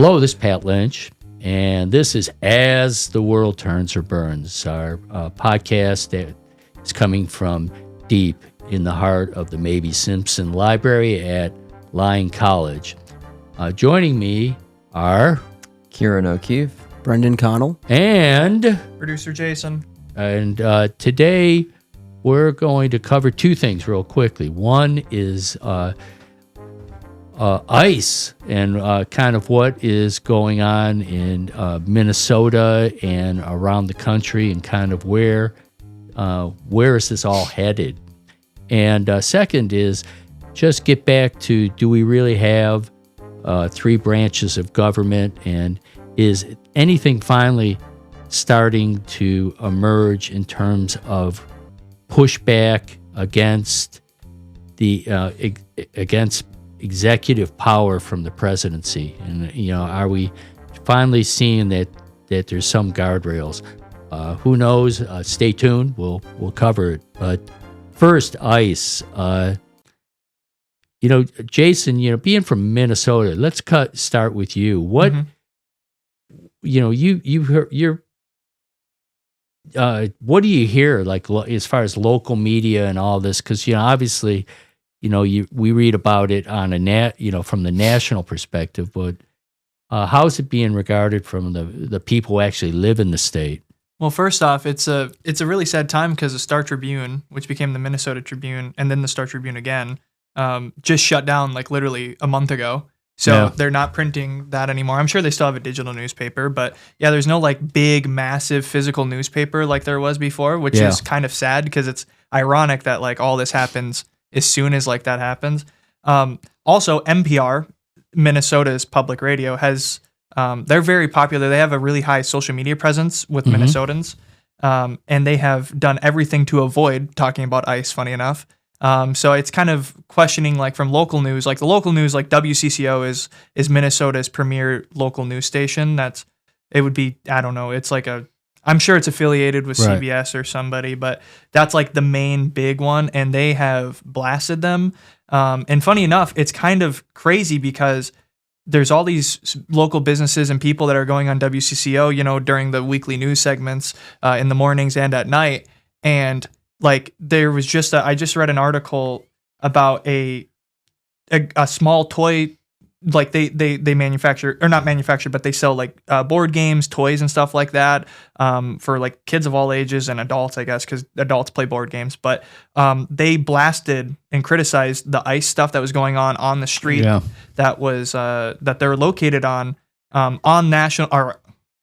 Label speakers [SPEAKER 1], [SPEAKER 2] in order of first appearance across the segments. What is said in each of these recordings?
[SPEAKER 1] Hello, this is Pat Lynch, and this is As the World Turns or Burns, our podcast that is coming from deep in the heart of the Mabee Simpson Library at Lyon College. Joining me are
[SPEAKER 2] Kieran O'Keefe,
[SPEAKER 3] Brendan Connell,
[SPEAKER 1] and
[SPEAKER 4] producer Jayson.
[SPEAKER 1] And today we're going to cover two things real quickly. One is ice and kind of what is going on in Minnesota and around the country, and kind of where is this all headed. And second is just get back to, do we really have three branches of government, and is anything finally starting to emerge in terms of pushback against the against executive power from the presidency? And are we finally seeing that there's some guardrails? Who knows? Stay tuned. We'll cover it. But first, ICE. Jayson, being from Minnesota, let's start with you. What what do you hear, like, as far as local media and all this? Because obviously, we read about it on from the national perspective, but how is it being regarded from the people who actually live in the state?
[SPEAKER 4] Well, first off, it's a really sad time because the Star Tribune, which became the Minnesota Tribune, and then the Star Tribune again, just shut down like literally a month ago. So they're not printing that anymore. I'm sure they still have a digital newspaper, but yeah, there's no like big, massive physical newspaper like there was before, which is kind of sad because it's ironic that like all this happens as soon as like that happens. Also, NPR, Minnesota's public radio, has they're very popular. They have a really high social media presence with Minnesotans, and they have done everything to avoid talking about ICE, funny enough. So it's kind of questioning, like, from local news, like the local news, like WCCO is Minnesota's premier local news station. It would be, I don't know, it's like I'm sure it's affiliated with CBS or somebody, but that's like the main big one, and they have blasted them. And funny enough, it's kind of crazy because there's all these local businesses and people that are going on WCCO, during the weekly news segments, in the mornings and at night. And like, there was just I just read an article about a small toy, like they manufacture, or not manufacture, but they sell like board games, toys and stuff like that, for like kids of all ages and adults, I guess, because adults play board games. But they blasted and criticized the ICE stuff that was going on the street, that was that they're located on national, or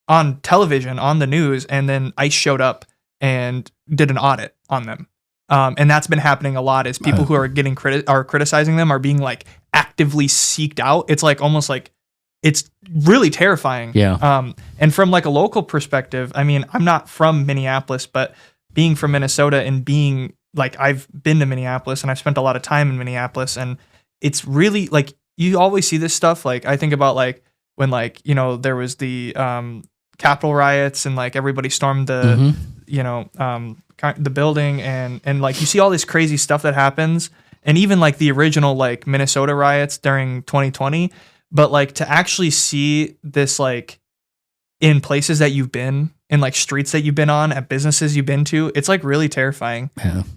[SPEAKER 4] on television, on the news, and then ICE showed up and did an audit on them. And that's been happening a lot, is people who are getting criticizing them are being like actively seeked out. It's like almost like, it's really terrifying. And from like a local perspective, I mean, I'm not from Minneapolis, but being from Minnesota and being like, I've been to Minneapolis and I've spent a lot of time in Minneapolis, and it's really like, you always see this stuff. Like, I think about like when, like, there was the Capitol riots and like everybody stormed the the building, and like you see all this crazy stuff that happens, and even like the original like Minnesota riots during 2020, but like to actually see this like in places that you've been, in like streets that you've been on, at businesses you've been to, it's like really terrifying.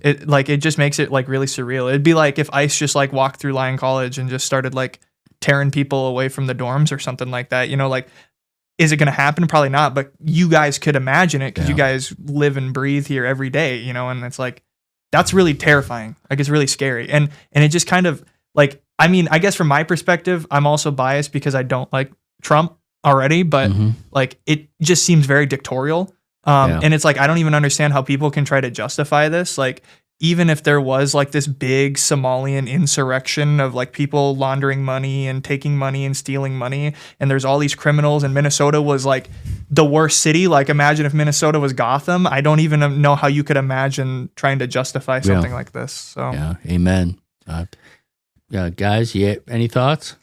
[SPEAKER 4] It just makes it like really surreal. It'd be like if ICE just like walked through Lyon College and just started like tearing people away from the dorms or something like that. Like, is it going to happen? Probably not, but you guys could imagine it because you guys live and breathe here every day, and it's like, that's really terrifying. Like, it's really scary. And it just kind of like, I mean, I guess from my perspective, I'm also biased because I don't like Trump already, but like, it just seems very dictatorial. And it's like, I don't even understand how people can try to justify this. Like, even if there was like this big Somalian insurrection of like people laundering money and taking money and stealing money, and there's all these criminals, and Minnesota was like the worst city. Like, imagine if Minnesota was Gotham. I don't even know how you could imagine trying to justify something like this. So
[SPEAKER 1] amen. Guys, any thoughts?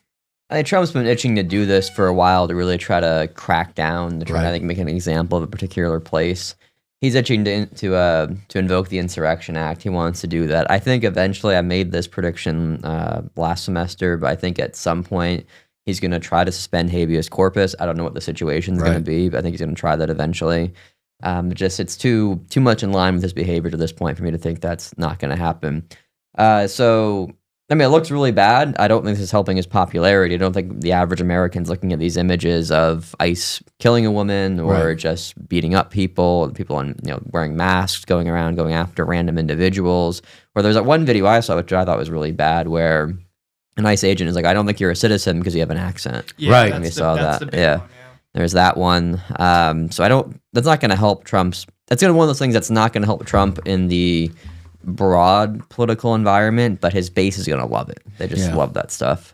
[SPEAKER 2] I think Trump's been itching to do this for a while, to really try to crack down, to try to make an example of a particular place. He's itching to invoke the Insurrection Act. He wants to do that. I think eventually, I made this prediction last semester, but I think at some point He's going to try to suspend habeas corpus. I don't know what the situation's going to be, but I think he's going to try that eventually. It's too much in line with his behavior to this point for me to think that's not going to happen. It looks really bad. I don't think this is helping his popularity. I don't think the average American's looking at these images of ICE killing a woman or just beating up people wearing masks, going around, going after random individuals. Or there's that one video I saw, which I thought was really bad, where an ICE agent is like, I don't think you're a citizen because you have an accent.
[SPEAKER 4] Yeah,
[SPEAKER 2] And we saw that. Yeah. There's that one. That's not going to help Trump's. That's going to be one of those things that's not going to help Trump in the broad political environment, but his base is going to love it. They just love that stuff.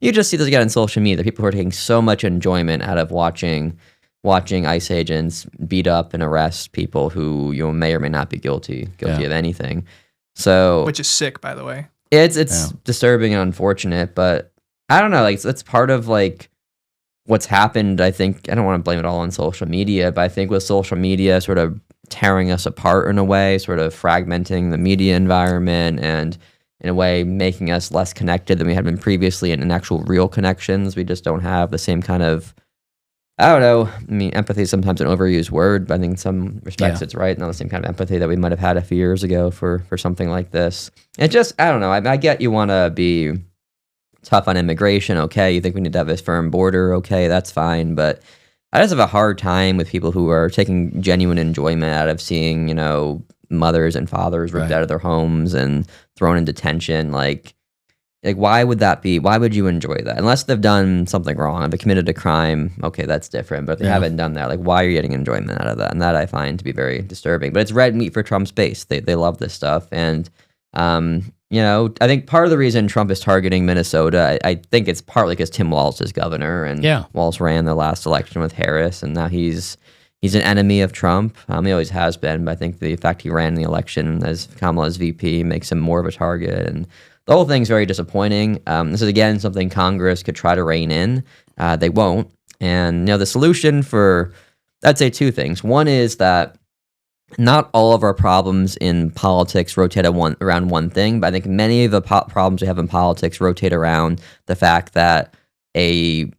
[SPEAKER 2] You just see this again on social media. People who are taking so much enjoyment out of watching ICE agents beat up and arrest people who may or may not be guilty of anything. So,
[SPEAKER 4] which is sick, by the way.
[SPEAKER 2] It's disturbing and unfortunate, but I don't know. Like, it's part of like what's happened. I think I don't want to blame it all on social media, but I think with social media sort of tearing us apart in a way, sort of fragmenting the media environment, and in a way making us less connected than we had been previously in actual real connections. We just don't have the same kind of, I don't know. I mean, empathy is sometimes an overused word, but I think in some respects it's right. Not the same kind of empathy that we might have had a few years ago for something like this. It just, I don't know. I get you want to be tough on immigration. Okay. You think we need to have a firm border. Okay. That's fine. But I just have a hard time with people who are taking genuine enjoyment out of seeing, mothers and fathers ripped out of their homes and thrown in detention. Like, why would that be? Why would you enjoy that? Unless they've done something wrong. If they committed a crime, okay, that's different. But if they haven't done that, like, why are you getting enjoyment out of that? And that I find to be very disturbing. But it's red meat for Trump's base. They love this stuff. And, I think part of the reason Trump is targeting Minnesota, I think it's partly because Tim Walz is governor. And Walz ran the last election with Harris. And now he's an enemy of Trump. He always has been. But I think the fact he ran the election as Kamala's VP makes him more of a target. And the whole thing's very disappointing. This is, again, something Congress could try to rein in. They won't. And, the solution for, I'd say two things. One is that not all of our problems in politics rotate around one thing, but I think many of the problems we have in politics rotate around the fact that a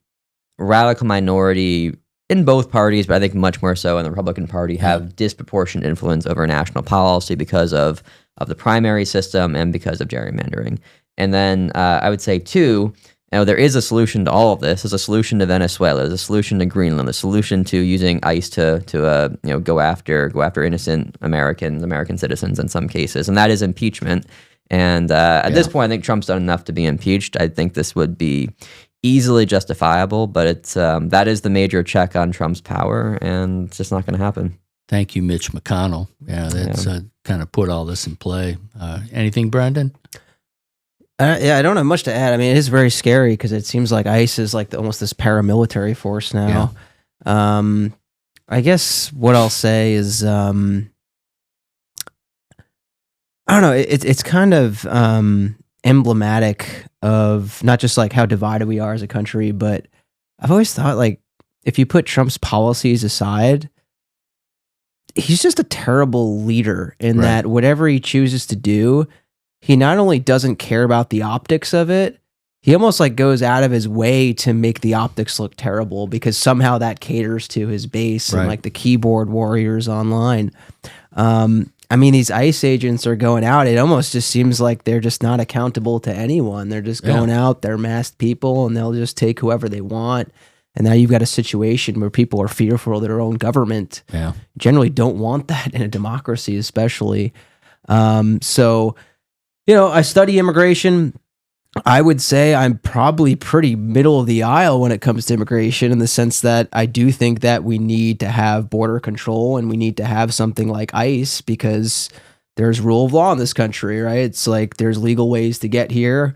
[SPEAKER 2] radical minority in both parties, but I think much more so in the Republican Party, have disproportionate influence over national policy because of the primary system and because of gerrymandering. And then I would say, too, there is a solution to all of this. There's a solution to Venezuela. There's a solution to Greenland. A solution to using ICE to go after innocent American citizens in some cases, and that is impeachment. And at this point, I think Trump's done enough to be impeached. I think this would be easily justifiable, but it's that is the major check on Trump's power, and it's just not going to happen.
[SPEAKER 1] Thank you, Mitch McConnell. Yeah, that's kind of put all this in play. Anything, Brendan?
[SPEAKER 3] I don't have much to add. I mean, it is very scary because it seems like ICE is like almost this paramilitary force now. I guess what I'll say is, I don't know, it's kind of emblematic of not just like how divided we are as a country, but I've always thought like if you put Trump's policies aside, he's just a terrible leader in that whatever he chooses to do, he not only doesn't care about the optics of it, he almost like goes out of his way to make the optics look terrible because somehow that caters to his base and like the keyboard warriors online. I mean, these ICE agents are going out. It almost just seems like they're just not accountable to anyone. They're just going out, they're masked people, and they'll just take whoever they want. And now you've got a situation where people are fearful of their own government. Yeah. Generally don't want that in a democracy, especially. So, I study immigration. I would say I'm probably pretty middle of the aisle when it comes to immigration, in the sense that I do think that we need to have border control and we need to have something like ICE because there's rule of law in this country, right? It's like there's legal ways to get here.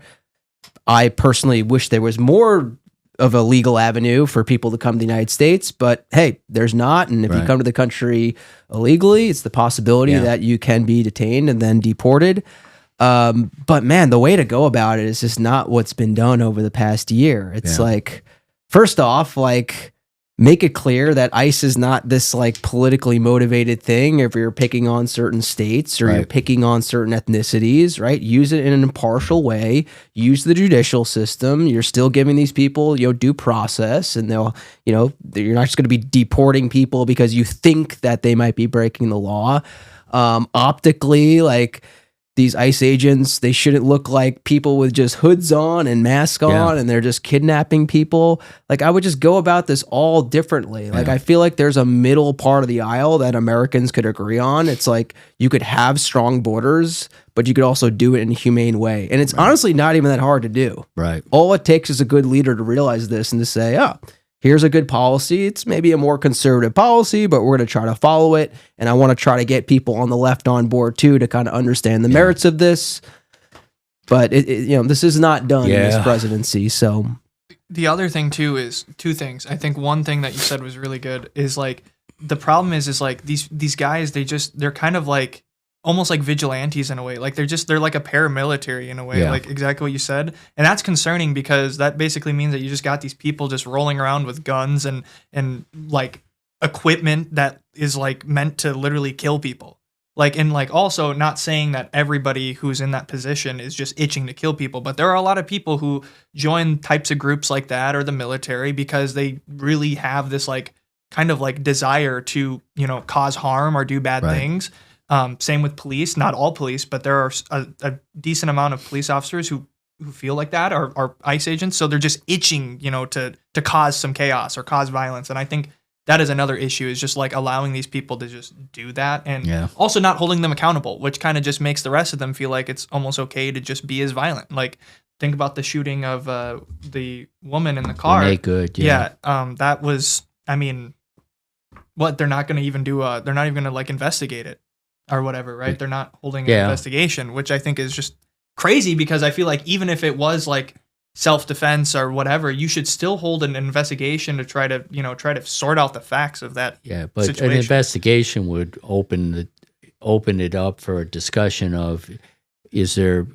[SPEAKER 3] I personally wish there was more of a legal avenue for people to come to the United States, but hey, there's not. And if you come to the country illegally, it's the possibility that you can be detained and then deported. But man, the way to go about it is just not what's been done over the past year. It's like, first off, like make it clear that ICE is not this like politically motivated thing. If you're picking on certain states or you're picking on certain ethnicities, right? Use it in an impartial way. Use the judicial system. You're still giving these people, due process, and they'll, you're not just going to be deporting people because you think that they might be breaking the law. Optically, like, these ICE agents, they shouldn't look like people with just hoods on and masks on, and they're just kidnapping people. Like, I would just go about this all differently. Like, I feel like there's a middle part of the aisle that Americans could agree on. It's like, you could have strong borders, but you could also do it in a humane way. And it's honestly not even that hard to do.
[SPEAKER 1] Right.
[SPEAKER 3] All it takes is a good leader to realize this and to say, here's a good policy. It's maybe a more conservative policy, but we're going to try to follow it. And I want to try to get people on the left on board too, to kind of understand the merits of this. But this is not done in this presidency. So
[SPEAKER 4] the other thing too is two things. I think one thing that you said was really good is like, the problem is like these guys, they're kind of like almost like vigilantes in a way. Like they're like a paramilitary in a way, like exactly what you said. And that's concerning because that basically means that you just got these people just rolling around with guns and like equipment that is like meant to literally kill people. Like, and like also not saying that everybody who's in that position is just itching to kill people, but there are a lot of people who join types of groups like that or the military because they really have this like kind of like desire to, cause harm or do bad things. Same with police, not all police, but there are a decent amount of police officers who feel like that are ICE agents. So they're just itching, to cause some chaos or cause violence. And I think that is another issue, is just like allowing these people to just do that and also not holding them accountable, which kind of just makes the rest of them feel like it's almost okay to just be as violent. Like, think about the shooting of the woman in the car.
[SPEAKER 1] Renee Good,
[SPEAKER 4] that was, I mean, what, they're not going to even do they're not even going to like investigate it or whatever, right? They're not holding an investigation, which I think is just crazy, because I feel like even if it was like self-defense or whatever, you should still hold an investigation to try to sort out the facts of that.
[SPEAKER 1] Yeah, but
[SPEAKER 4] situation.
[SPEAKER 1] An investigation would open it up for a discussion of, is there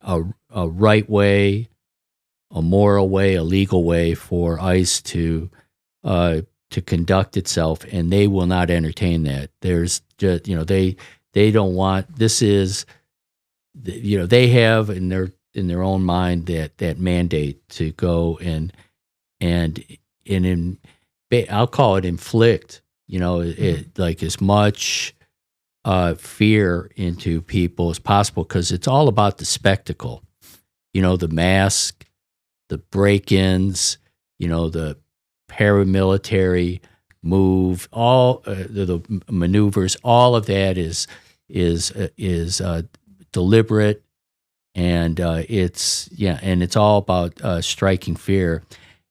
[SPEAKER 1] a right way, a moral way, a legal way for ICE to conduct itself, and they will not entertain that. There's just, they don't want, this is, they have in their own mind that mandate to go and I'll call it inflict, like as much fear into people as possible, because it's all about the spectacle, the mask, the break-ins, the paramilitary move, all the maneuvers, all of that is deliberate, and it's all about striking fear.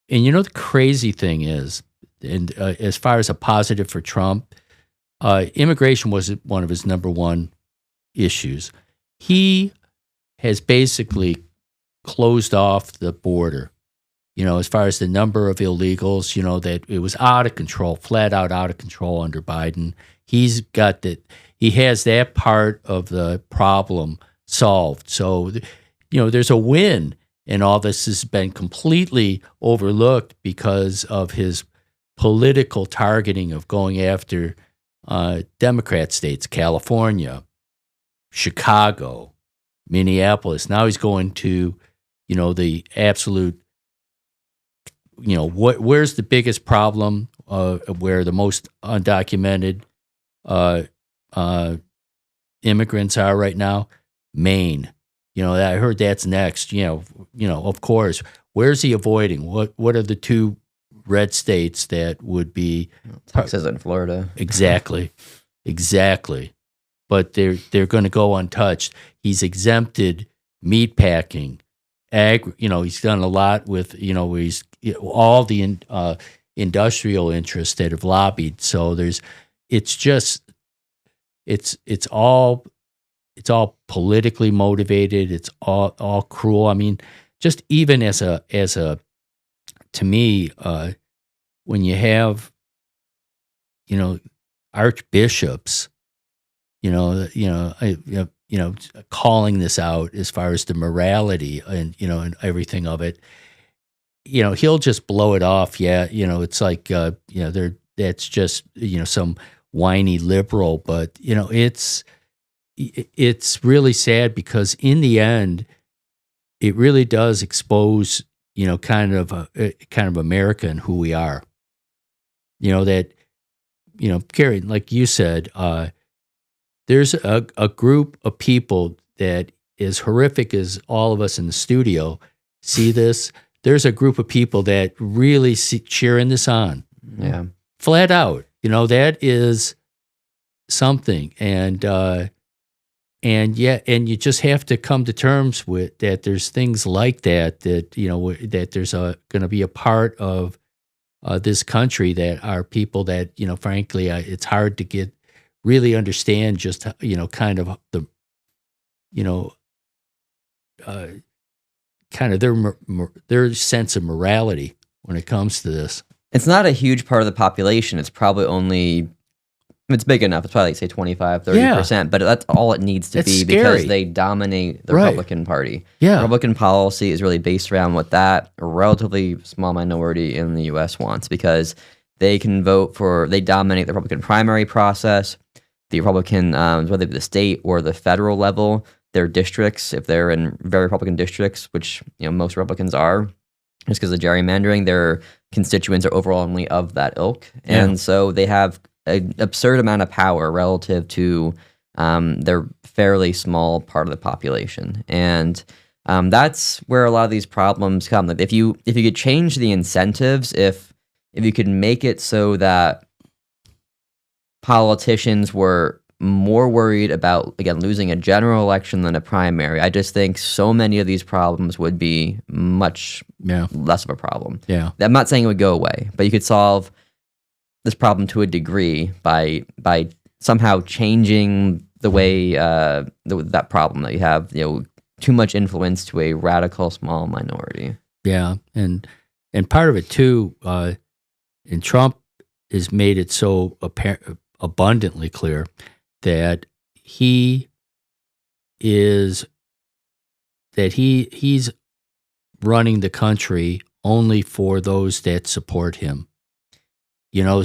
[SPEAKER 1] And the crazy thing is, and as far as a positive for Trump, immigration was one of his number one issues. He has basically closed off the border. As far as the number of illegals, that it was out of control, flat out of control under Biden. He's got that. He has that part of the problem solved. So, there's a win, and all this has been completely overlooked because of his political targeting of going after Democrat states, California, Chicago, Minneapolis. Now he's going to, the absolute, where's the biggest problem, where the most undocumented immigrants are right now? Maine. I heard that's next. Of course. Where's he avoiding? What are the two red states that would be?
[SPEAKER 2] Texas and Florida.
[SPEAKER 1] Exactly. But they're going to go untouched. He's exempted meat packing, he's done a lot with, he's all the industrial interests that have lobbied. So it's all politically motivated. It's all cruel. I mean, just even as a to me, when you have, archbishops, calling this out as far as the morality and and everything of it, he'll just blow it off. Yeah, it's like that's just some whiny liberal, but it's really sad because in the end, it really does expose kind of America and who we are. That Kieran, like you said, there's a group of people that, as horrific as all of us in the studio see this, there's a group of people that really cheering this on.
[SPEAKER 2] Yeah.
[SPEAKER 1] Flat out. That is something. And you just have to come to terms with that. There's things like that that there's going to be a part of this country that are people that, frankly, it's hard to really understand just, kind of the, kind of their sense of morality when it comes to this.
[SPEAKER 2] It's not a huge part of the population. It's probably only, it's big enough. It's probably, say, 25, 30%, but that's all it needs to be because they dominate the Republican Party.
[SPEAKER 1] Yeah.
[SPEAKER 2] Republican policy is really based around what that relatively small minority in the U.S. wants because they can they dominate the Republican primary process, the Republican, whether it be the state or the federal level, their districts, if they're in very Republican districts, which most Republicans are, just because of gerrymandering, their constituents are overwhelmingly of that ilk. And so they have an absurd amount of power relative to their fairly small part of the population. And that's where a lot of these problems come. Like if you could change the incentives, if you could make it so that politicians were more worried about, again, losing a general election than a primary, I just think so many of these problems would be much less of a problem.
[SPEAKER 1] Yeah.
[SPEAKER 2] I'm not saying it would go away, but you could solve this problem to a degree by somehow changing the way that problem that you have, too much influence to a radical small minority.
[SPEAKER 1] Yeah, and part of it too, and Trump has made it so abundantly clear that he's running the country only for those that support him.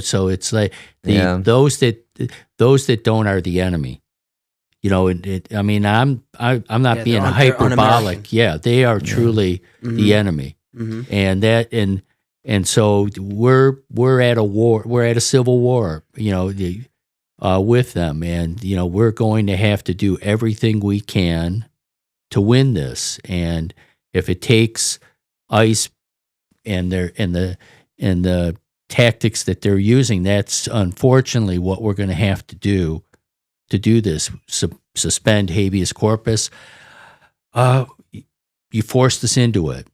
[SPEAKER 1] So it's like those that don't are the enemy. I mean, I'm not being hyperbolic. Yeah, they are truly the enemy, and so we're at a war. We're at a civil war. With them, and we're going to have to do everything we can to win this. And if it takes ICE and the tactics that they're using, that's unfortunately what we're going to have to do this. Suspend habeas corpus. You forced us into it.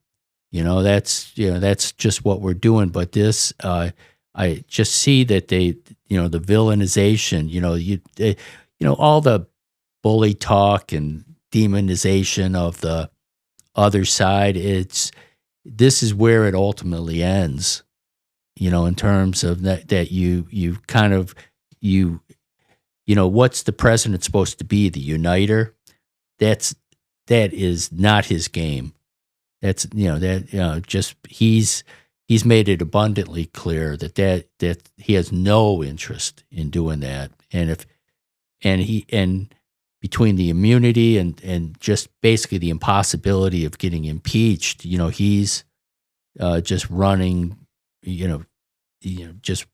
[SPEAKER 1] That's just what we're doing. But this, I just see that the villainization, all the bully talk and demonization of the other side. This is where it ultimately ends, in terms of that you kind of, what's the president supposed to be? The uniter? That is not his game. That's, just he's made it abundantly clear that he has no interest in doing that. And between the immunity and just basically the impossibility of getting impeached, he's just running, just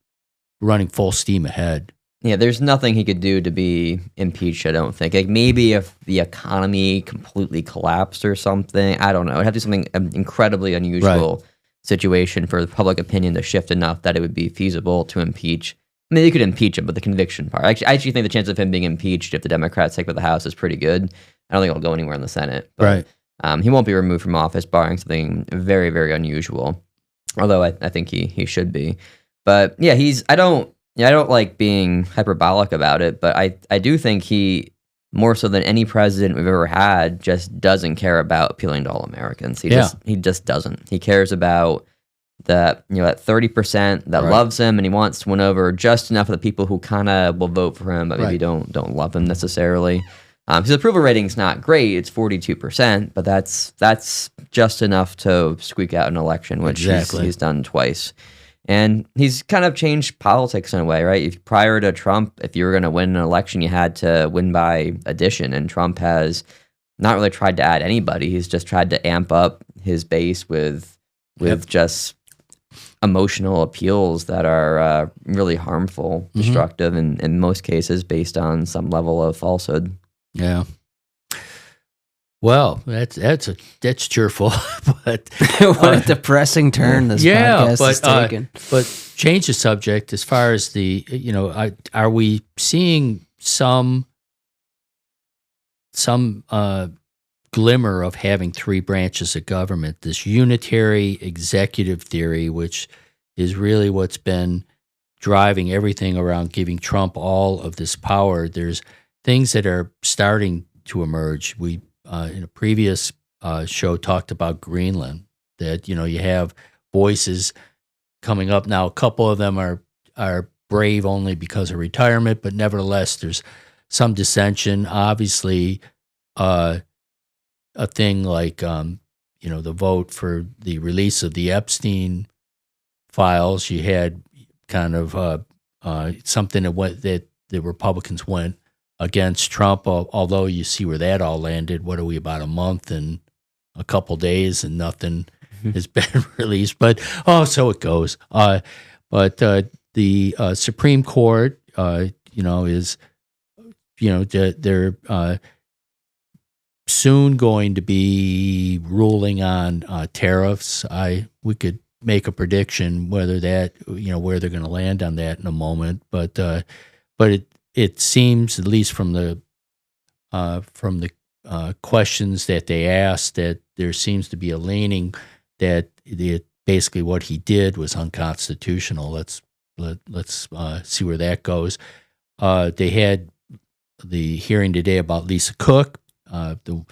[SPEAKER 1] running full steam ahead.
[SPEAKER 2] Yeah, there's nothing he could do to be impeached, I don't think. Like maybe if the economy completely collapsed or something, I don't know. It'd have to be something incredibly unusual situation for the public opinion to shift enough that it would be feasible to impeach. I mean, you could impeach him, but the conviction part. I actually think the chance of him being impeached if the Democrats take over the House is pretty good. I don't think it'll go anywhere in the Senate. But, he won't be removed from office, barring something very, very unusual. Although I think he should be. But yeah, I don't like being hyperbolic about it, but I do think he, more so than any president we've ever had, just doesn't care about appealing to all Americans. He just doesn't. He cares about that 30% that loves him, and he wants to win over just enough of the people who kind of will vote for him, but maybe don't love him necessarily. His approval rating's not great; it's 42%, but that's just enough to squeak out an election, which he's done twice. And he's kind of changed politics in a way, right? Prior to Trump, if you were going to win an election, you had to win by addition, and Trump has not really tried to add anybody. He's just tried to amp up his base with just emotional appeals that are really harmful, destructive, and in most cases based on some level of falsehood.
[SPEAKER 1] Yeah. Well, that's cheerful, but
[SPEAKER 3] what a depressing turn this podcast has taken.
[SPEAKER 1] But change the subject as far as are we seeing some glimmer of having three branches of government, this unitary executive theory, which is really what's been driving everything around giving Trump all of this power? There's things that are starting to emerge. We in a previous show talked about Greenland, that you have voices coming up now. A couple of them are brave only because of retirement, but nevertheless there's some dissension. Obviously a thing like the vote for the release of the Epstein files, you had kind of something that the Republicans went against Trump, although you see where that all landed. What are we, about a month and a couple days, and nothing has been released. But so it goes. But the Supreme Court, is they're soon going to be ruling on tariffs. We could make a prediction whether that where they're going to land on that in a moment, but it seems, at least from the questions that they asked, that there seems to be a leaning that basically what he did was unconstitutional. Let's see where that goes. They had the hearing today about Lisa Cook, the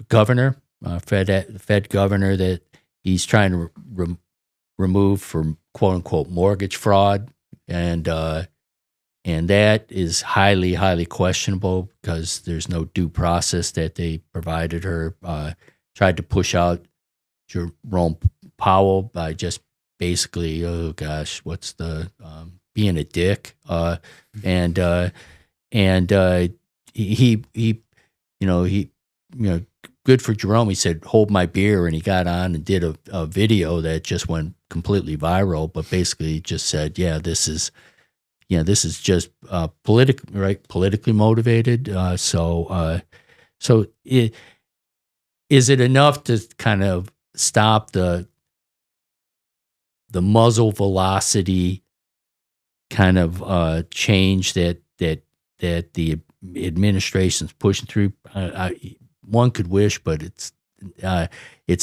[SPEAKER 1] governor, Fed governor, that he's trying to remove from quote unquote mortgage fraud. And that is highly, highly questionable because there's no due process that they provided her. Tried to push out Jerome Powell by just basically, oh gosh, what's the being a dick? He good for Jerome. He said, "Hold my beer," and he got on and did a video that just went completely viral. But basically, just said, "Yeah, this is just politically motivated." So is it enough to kind of stop the muzzle velocity kind of change that the administration's pushing through? One could wish, but it's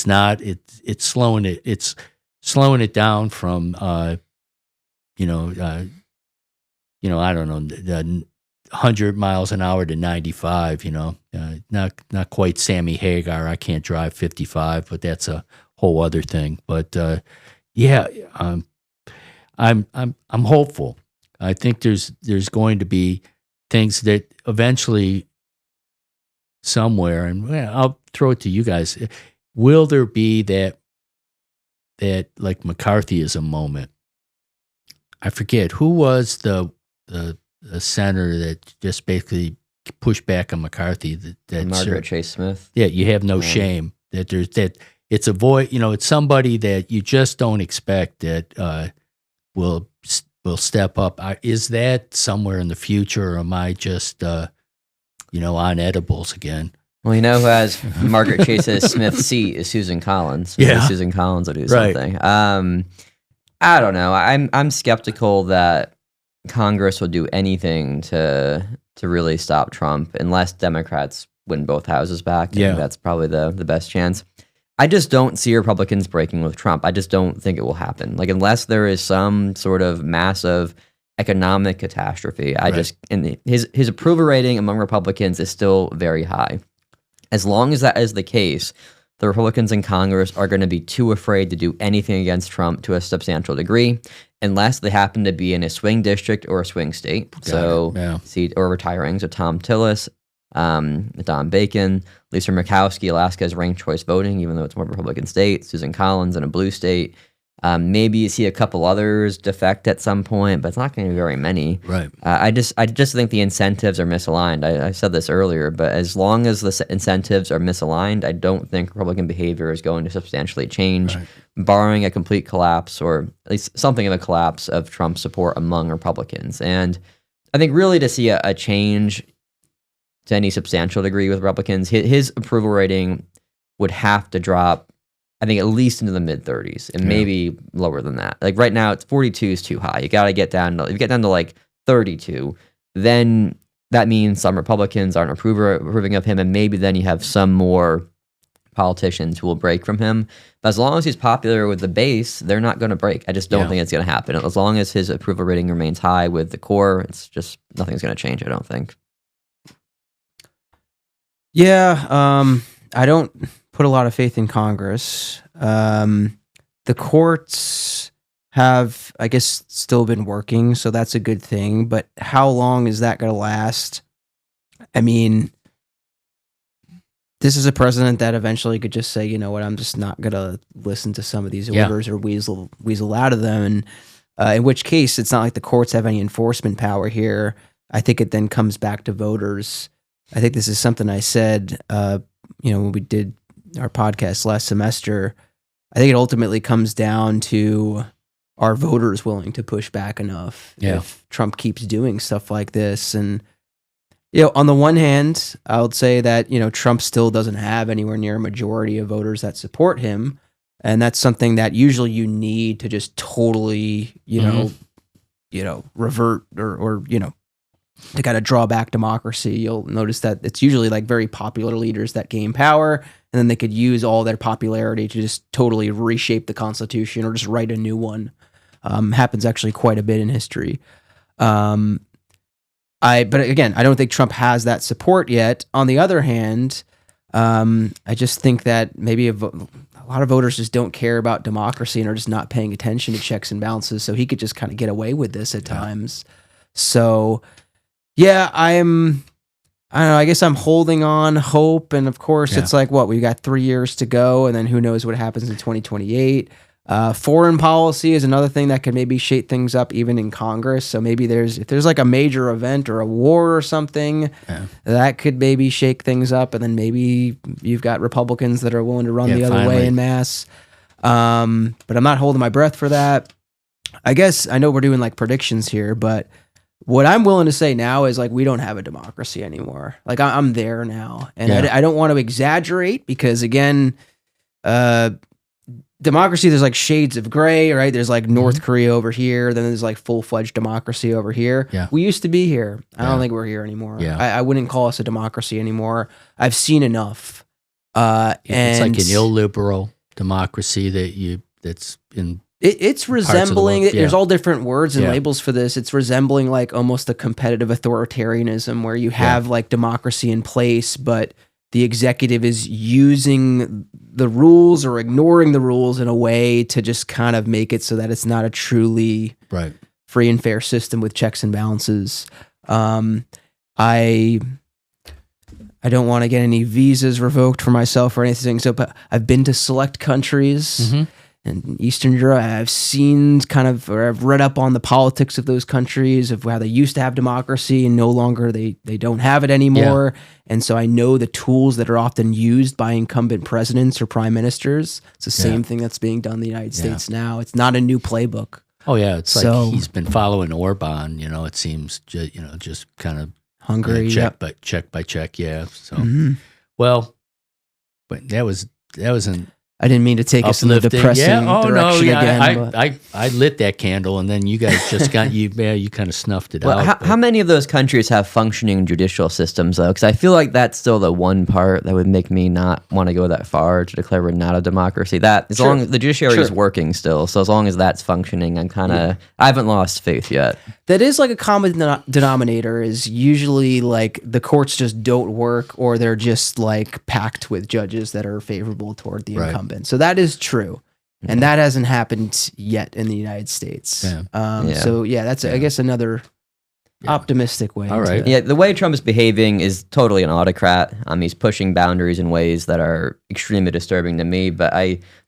[SPEAKER 1] not. It's slowing it. It's slowing it down from I don't know, 100 miles an hour to 95. Not quite Sammy Hagar. I can't drive 55, but that's a whole other thing. But I'm hopeful. I think there's going to be things that eventually, somewhere, and I'll throw it to you guys. Will there be that like McCarthyism moment? I forget who was the senator that just basically pushed back on McCarthy. That
[SPEAKER 2] Margaret Chase Smith.
[SPEAKER 1] Yeah, you have no shame. That there's that. It's a voice. It's somebody that you just don't expect that will step up. Is that somewhere in the future, or am I just on edibles again?
[SPEAKER 2] Well, who has Margaret Chase Smith's seat is Susan Collins.
[SPEAKER 1] Yeah.
[SPEAKER 2] Susan Collins will do something. I don't know. I'm skeptical that Congress will do anything to really stop Trump unless Democrats win both houses back. I think that's probably the best chance. I just don't see Republicans breaking with Trump. I just don't think it will happen. Like, unless there is some sort of massive economic catastrophe, his approval rating among Republicans is still very high. As long as that is the case, the Republicans in Congress are going to be too afraid to do anything against Trump to a substantial degree. unless they happen to be in a swing district or a swing state. Seat or retiring. So Tom Tillis, Don Bacon, Lisa Murkowski, Alaska is ranked choice voting, even though it's more Republican state. Susan Collins in a blue state. Maybe you see a couple others defect at some point, but it's not going to be very many.
[SPEAKER 1] Right.
[SPEAKER 2] I just think the incentives are misaligned. I said this earlier, but as long as the incentives are misaligned, I don't think Republican behavior is going to substantially change, barring a complete collapse or at least something of a collapse of Trump's support among Republicans. And I think really to see a change to any substantial degree with Republicans, his approval rating would have to drop, I think, at least into the mid 30s and maybe lower than that. Like right now, it's 42 is too high. You got to get down to, if you get down to like 32, then that means some Republicans aren't approving of him, and maybe then you have some more politicians who will break from him. But as long as he's popular with the base, they're not going to break. I just don't think it's going to happen. As long as his approval rating remains high with the core, it's just nothing's going to change, I don't think.
[SPEAKER 3] Yeah, I don't put a lot of faith in Congress. The courts have, I guess, still been working, so that's a good thing. But how long is that going to last? I mean, this is a president that eventually could just say, you know what, I'm just not going to listen to some of these orders or weasel out of them. And in which case, it's not like the courts have any enforcement power here. I think it then comes back to voters. I think this is something I said, when we did our podcast last semester. I think it ultimately comes down to, are voters willing to push back enough if Trump keeps doing stuff like this? And, on the one hand, I would say that, Trump still doesn't have anywhere near a majority of voters that support him. And that's something that usually you need to just totally, revert or to kind of draw back democracy. You'll notice that it's usually like very popular leaders that gain power, and then they could use all their popularity to just totally reshape the Constitution or just write a new one. Happens actually quite a bit in history. But again, I don't think Trump has that support yet. On the other hand, I just think that maybe a lot of voters just don't care about democracy and are just not paying attention to checks and balances. So he could just kind of get away with this at times. So yeah, I don't know, I guess I'm holding on hope. And of course, it's like, we got 3 years to go, and then who knows what happens in 2028. Foreign policy is another thing that could maybe shake things up even in Congress. So maybe if there's like a major event or a war or something, that could maybe shake things up. And then maybe you've got Republicans that are willing to run the other way en masse. But I'm not holding my breath for that. I guess I know we're doing like predictions here, but what I'm willing to say now is like, we don't have a democracy anymore. Like I'm there now, and I don't want to exaggerate because again, democracy, there's like shades of gray, right? There's like North Korea over here. Then there's like full-fledged democracy over here. Yeah. We used to be here. I don't think we're here anymore. Yeah. I wouldn't call us a democracy anymore. I've seen enough. And
[SPEAKER 1] it's like an illiberal democracy that's in.
[SPEAKER 3] It's resembling, there's all different words and labels for this. It's resembling like almost a competitive authoritarianism where you have like democracy in place, but the executive is using the rules or ignoring the rules in a way to just kind of make it so that it's not a truly free and fair system with checks and balances. I don't want to get any visas revoked for myself or anything. So, but I've been to select countries. In Eastern Europe, I've seen or I've read up on the politics of those countries, of how they used to have democracy and no longer they don't have it anymore. And so I know the tools that are often used by incumbent presidents or prime ministers. It's the same thing that's being done in the United States now. It's not a new playbook.
[SPEAKER 1] Oh yeah, it's like he's been following Orban. It seems just kind of
[SPEAKER 3] Hungary,
[SPEAKER 1] check by check. Yeah. So well, but that wasn't.
[SPEAKER 3] I didn't mean to take us in the depressing direction again.
[SPEAKER 1] I lit that candle, and then you guys just got you kind of snuffed it out.
[SPEAKER 2] How many of those countries have functioning judicial systems, though? Because I feel like that's still the one part that would make me not want to go that far to declare we're not a democracy. That as long as the judiciary is working still, so as long as that's functioning, I haven't lost faith yet.
[SPEAKER 3] That is like a common denominator. Is usually like the courts just don't work, or they're just like packed with judges that are favorable toward the incumbent. So that is true. and that hasn't happened yet in the United States. So that's I guess another optimistic way.
[SPEAKER 1] All right.
[SPEAKER 2] Yeah, the way Trump is behaving is totally an autocrat. He's pushing boundaries in ways that are extremely disturbing to me. But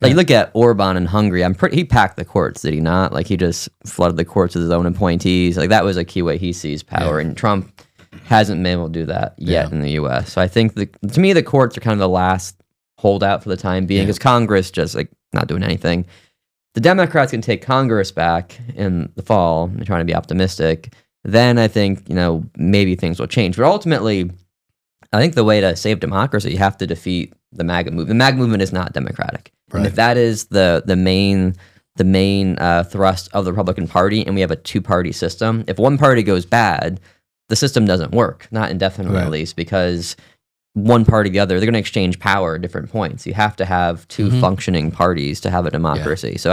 [SPEAKER 2] you look at Orban in Hungary. He packed the courts, did he not? Like he just flooded the courts with his own appointees. Like that was a key way he sees power, and Trump hasn't been able to do that yet in the U.S. So I think to me the courts are kind of the last holdout for the time being, because Congress just like not doing anything. The Democrats can take Congress back in the fall. I'm trying to be optimistic. Then I think, maybe things will change. But ultimately, I think the way to save democracy, you have to defeat the MAGA movement. The MAGA movement is not democratic. Right. And if that is the main thrust of the Republican Party, and we have a two-party system, if one party goes bad, the system doesn't work, not indefinitely at least, because one party or the other, they're going to exchange power at different points. You have to have two functioning parties to have a democracy. So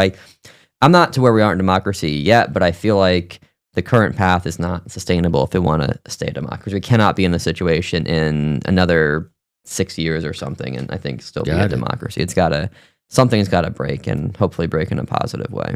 [SPEAKER 2] I'm not to where we are in democracy yet, but I feel like the current path is not sustainable if we want to stay a democracy. We cannot be in the situation in another 6 years or something, and I think still be a democracy. Something's got to break, and hopefully break in a positive way.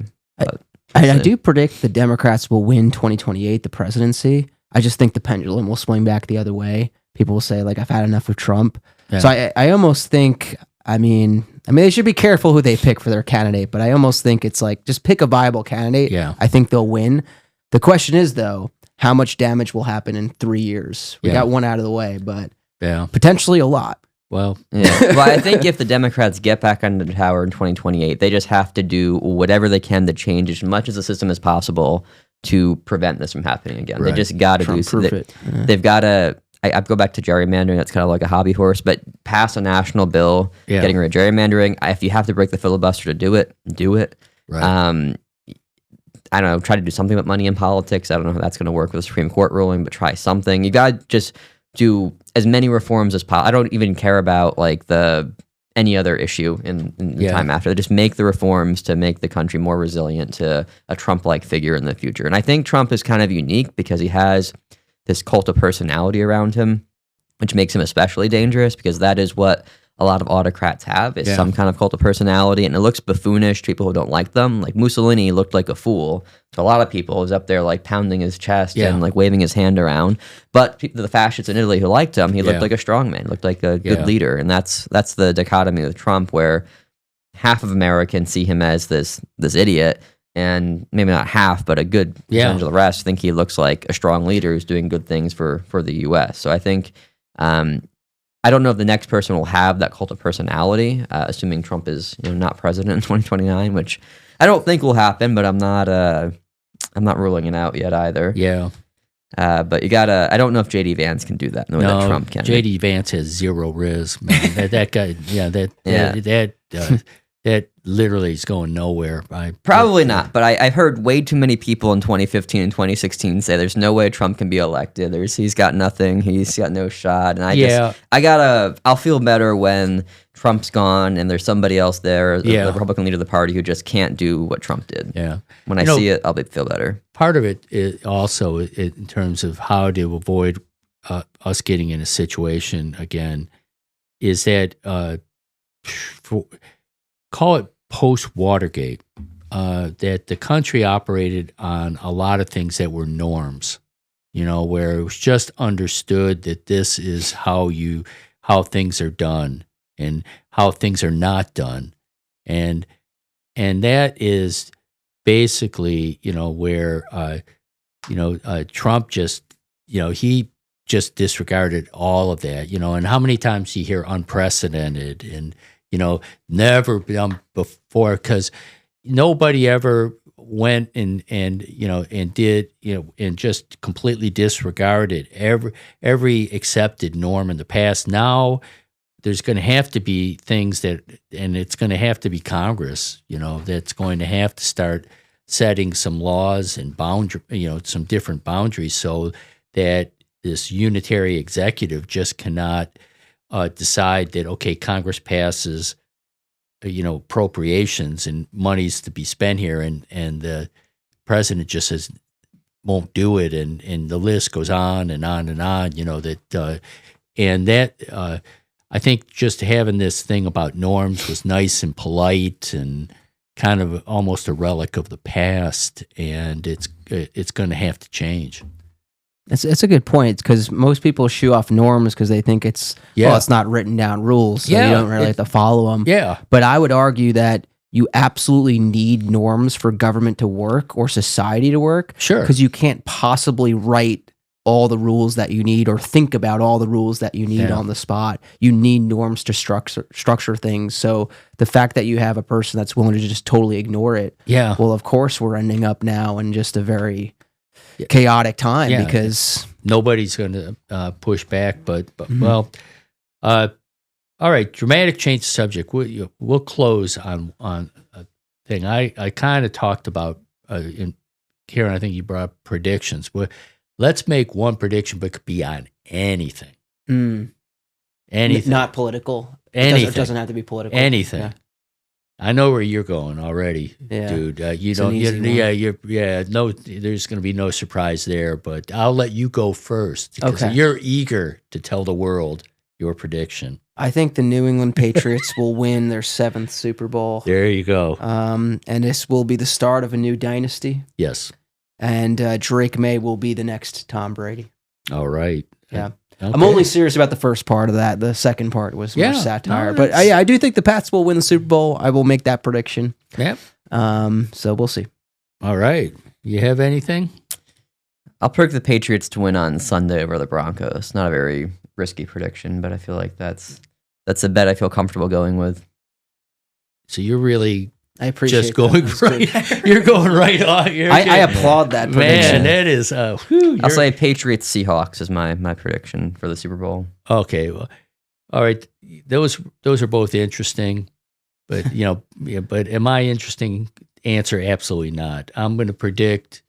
[SPEAKER 3] I do predict the Democrats will win 2028, the presidency. I just think the pendulum will swing back the other way. People will say, like, I've had enough of Trump. Yeah. So I almost think, I mean, they should be careful who they pick for their candidate, but I almost think it's like, just pick a viable candidate. Yeah. I think they'll win. The question is, though, how much damage will happen in 3 years? We got one out of the way, but potentially a lot.
[SPEAKER 1] Well,
[SPEAKER 2] I think if the Democrats get back onto the power in 2028, they just have to do whatever they can to change as much as the system as possible to prevent this from happening again. Right. They just got to do something. They've got to. I go back to gerrymandering. That's kind of like a hobby horse, but pass a national bill getting rid of gerrymandering. If you have to break the filibuster to do it, do it. Right. I don't know, try to do something with money in politics. I don't know how that's going to work with a Supreme Court ruling, but try something. You got to just do as many reforms as possible. I don't even care about like any other issue in the time after. Just make the reforms to make the country more resilient to a Trump-like figure in the future. And I think Trump is kind of unique because he has this cult of personality around him, which makes him especially dangerous, because that is what a lot of autocrats have, is some kind of cult of personality, and it looks buffoonish to people who don't like them. Like Mussolini looked like a fool to a lot of people. He was up there like pounding his chest and like waving his hand around. But the fascists in Italy who liked him, he looked like a strong man, looked like a good leader. And that's the dichotomy with Trump, where half of Americans see him as this idiot, and maybe not half, but a good percentage of the rest think he looks like a strong leader who's doing good things for the U.S. So I think I don't know if the next person will have that cult of personality, assuming Trump is not president in 2029, which I don't think will happen, but I'm not ruling it out yet either. Yeah. But you gotta. I don't know if JD Vance can do that in the way that Trump can.
[SPEAKER 1] JD Vance has zero riz, man. that guy, that literally is going nowhere.
[SPEAKER 2] Probably not, but I heard way too many people in 2015 and 2016 say there's no way Trump can be elected. He's got nothing. He's got no shot. And I'll feel better when Trump's gone and there's somebody else there, the Republican leader of the party, who just can't do what Trump did. Yeah. When I see it, I'll feel better.
[SPEAKER 1] Part of it is also in terms of how to avoid us getting in a situation again is that call it post-Watergate, that the country operated on a lot of things that were norms, where it was just understood that this is how things are done and how things are not done. And that is basically, where, Trump just, he just disregarded all of that, and how many times you hear unprecedented and, never done before, because nobody ever went and did, and just completely disregarded every accepted norm in the past. Now there's going to have to be things and it's going to have to be Congress, that's going to have to start setting some laws and some different boundaries, so that this unitary executive just cannot decide that, okay, Congress passes, appropriations and monies to be spent here, and the president just says won't do it, and the list goes on and on and on. I think just having this thing about norms was nice and polite and kind of almost a relic of the past, and it's going to have to change.
[SPEAKER 3] It's a good point, because most people shoo off norms because they think it's not written down rules, so you don't really have to follow them.
[SPEAKER 1] Yeah.
[SPEAKER 3] But I would argue that you absolutely need norms for government to work or society to work.
[SPEAKER 1] Sure.
[SPEAKER 3] Because you can't possibly write all the rules that you need or think about all the rules that you need on the spot. You need norms to structure things. So the fact that you have a person that's willing to just totally ignore it, well, of course we're ending up now in just a very chaotic time, because
[SPEAKER 1] nobody's going to push back. But well, all right. Dramatic change of subject. We'll close on a thing I kind of talked about. In Kieran, I think you brought up predictions. But let's make one prediction, but it could be on anything. Anything,
[SPEAKER 3] not political.
[SPEAKER 1] Anything.
[SPEAKER 3] It doesn't have to be political.
[SPEAKER 1] Anything.
[SPEAKER 3] Yeah.
[SPEAKER 1] I know where you're going already, dude. You don't. No. There's going to be no surprise there. But I'll let you go first, because you're eager to tell the world your prediction.
[SPEAKER 3] I think the New England Patriots will win their 7th Super Bowl.
[SPEAKER 1] There you go.
[SPEAKER 3] And this will be the start of a new dynasty.
[SPEAKER 1] Yes.
[SPEAKER 3] And Drake May will be the next Tom Brady.
[SPEAKER 1] All right.
[SPEAKER 3] Yeah.
[SPEAKER 1] Okay.
[SPEAKER 3] I'm only serious about the first part of that. The second part was more satire.
[SPEAKER 1] No,
[SPEAKER 3] but I do think the Pats will win the Super Bowl. I will make that prediction.
[SPEAKER 1] Yep.
[SPEAKER 3] So we'll see.
[SPEAKER 1] All right. You have anything?
[SPEAKER 2] I'll predict the Patriots to win on Sunday over the Broncos. Not a very risky prediction, but I feel like that's a bet I feel comfortable going with.
[SPEAKER 1] So you're really
[SPEAKER 3] I appreciate
[SPEAKER 1] just going right. You're going right on.
[SPEAKER 3] I applaud that prediction.
[SPEAKER 1] Man, that is.
[SPEAKER 2] I'll say Patriots Seahawks is my prediction for the Super Bowl.
[SPEAKER 1] Okay. Well, all right. Those are both interesting, but but am I interesting? Answer: absolutely not. I'm going to predict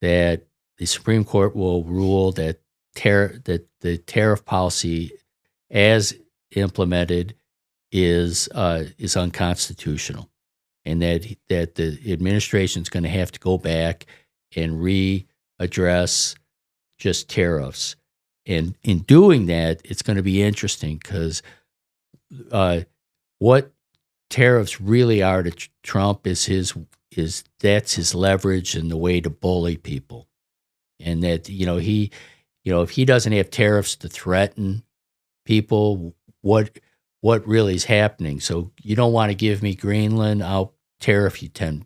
[SPEAKER 1] that the Supreme Court will rule that the tariff policy, as implemented, is unconstitutional, and that the administration is going to have to go back and readdress just tariffs. And in doing that, it's going to be interesting, because what tariffs really are to Trump is that's his leverage and the way to bully people, and that if he doesn't have tariffs to threaten people, what really is happening? So you don't want to give me Greenland, I'll tariff you 10%.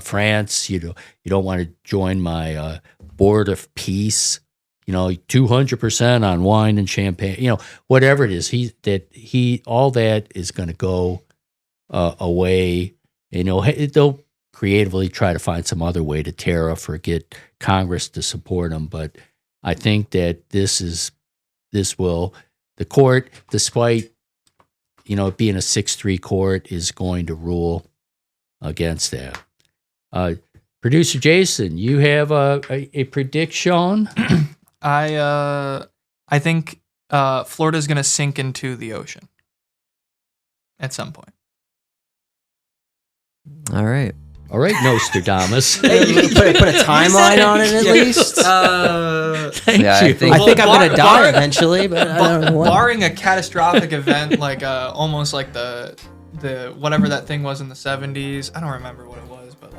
[SPEAKER 1] France, you don't want to join my board of peace, 200% on wine and champagne, whatever it is, all that is going to go away. They'll creatively try to find some other way to tariff or get Congress to support them, but I think that the court, despite it being a 6-3 court, is going to rule against that. Producer Jayson, you have a prediction?
[SPEAKER 4] I think Florida's going to sink into the ocean at some point.
[SPEAKER 2] All right,
[SPEAKER 1] Nostradamus.
[SPEAKER 3] Put a timeline on it at least.
[SPEAKER 1] Thank you.
[SPEAKER 2] I
[SPEAKER 3] think I'm going to die eventually, but I don't know when.
[SPEAKER 4] Barring a catastrophic event like almost like the whatever that thing was in the 70s. I don't remember what it was, but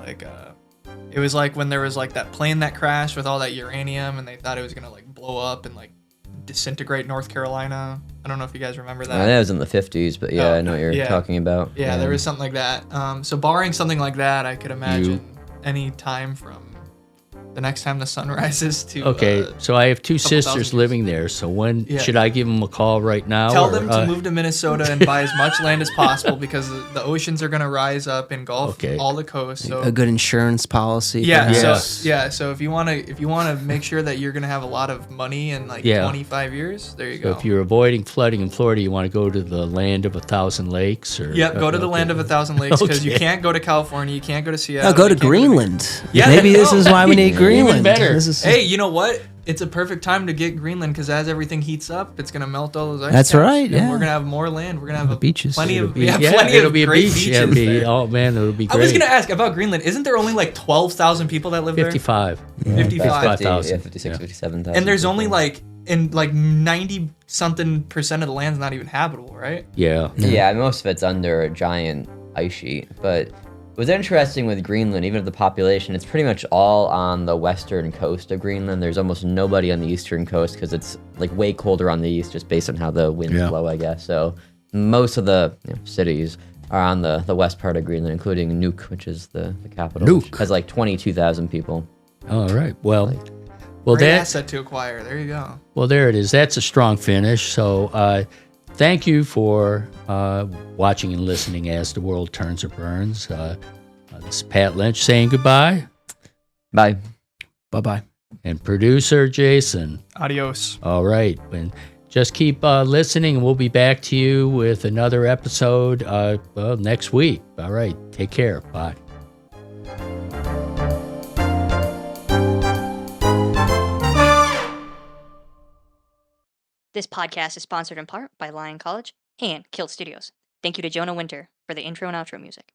[SPEAKER 4] it was like when there was like that plane that crashed with all that uranium, and they thought it was gonna like blow up and like disintegrate North Carolina. I don't know if you guys remember that.
[SPEAKER 2] That was in the 50s, but I know what you're talking about.
[SPEAKER 4] Yeah, there was something like that. So barring something like that, I could imagine any time from the next time the sun rises to.
[SPEAKER 1] Okay, so I have two sisters living there. So when should I give them a call right now?
[SPEAKER 4] Tell them to move to Minnesota and buy as much land as possible, because the oceans are going to rise up, engulf all the coast. So
[SPEAKER 3] a good insurance policy.
[SPEAKER 4] Yeah. So if you want to make sure that you're going to have a lot of money in 25 years, there you go.
[SPEAKER 1] So if you're avoiding flooding in Florida, you want to go to the land of 1,000 lakes, or
[SPEAKER 4] go to the land of 1,000 lakes, because you can't go to California, you can't go to Seattle.
[SPEAKER 3] No, go to Greenland. Maybe this is why we need Greenland.
[SPEAKER 1] Even better.
[SPEAKER 4] Hey, you know what? It's a perfect time to get Greenland, because as everything heats up, it's gonna melt all those ice
[SPEAKER 3] That's
[SPEAKER 4] caps,
[SPEAKER 3] right.
[SPEAKER 4] and we're gonna have more land. We're gonna have
[SPEAKER 3] beaches.
[SPEAKER 4] Plenty of
[SPEAKER 1] it'll be a
[SPEAKER 4] great
[SPEAKER 1] beach.
[SPEAKER 4] beaches there.
[SPEAKER 1] Oh man, it'll be great.
[SPEAKER 4] I was gonna ask about Greenland. Isn't there only like 12,000 people that live
[SPEAKER 1] 55.
[SPEAKER 4] there? 55.
[SPEAKER 1] 55,000.
[SPEAKER 2] 56, 57,000.
[SPEAKER 4] And there's only like 90-something% of the land's not even habitable, right?
[SPEAKER 1] Yeah.
[SPEAKER 2] Yeah, most of it's under a giant ice sheet. But what's interesting with Greenland, even if the population, it's pretty much all on the western coast of Greenland. There's almost nobody on the eastern coast because it's like way colder on the east, just based on how the winds blow, I guess. So most of the cities are on the west part of Greenland, including Nuuk, which is the capital. Which has like 22,000 people.
[SPEAKER 1] All right. Well,
[SPEAKER 4] great asset to acquire. There you go.
[SPEAKER 1] Well, there it is. That's a strong finish. So thank you for watching and listening as the world turns or burns. This is Pat Lynch saying goodbye.
[SPEAKER 2] Bye.
[SPEAKER 3] Bye-bye.
[SPEAKER 1] And producer Jayson.
[SPEAKER 4] Adios.
[SPEAKER 1] All right. And just keep listening, and we'll be back to you with another episode next week. All right. Take care. Bye.
[SPEAKER 5] This podcast is sponsored in part by Lyon College and KILT Studios. Thank you to Jonah Winter for the intro and outro music.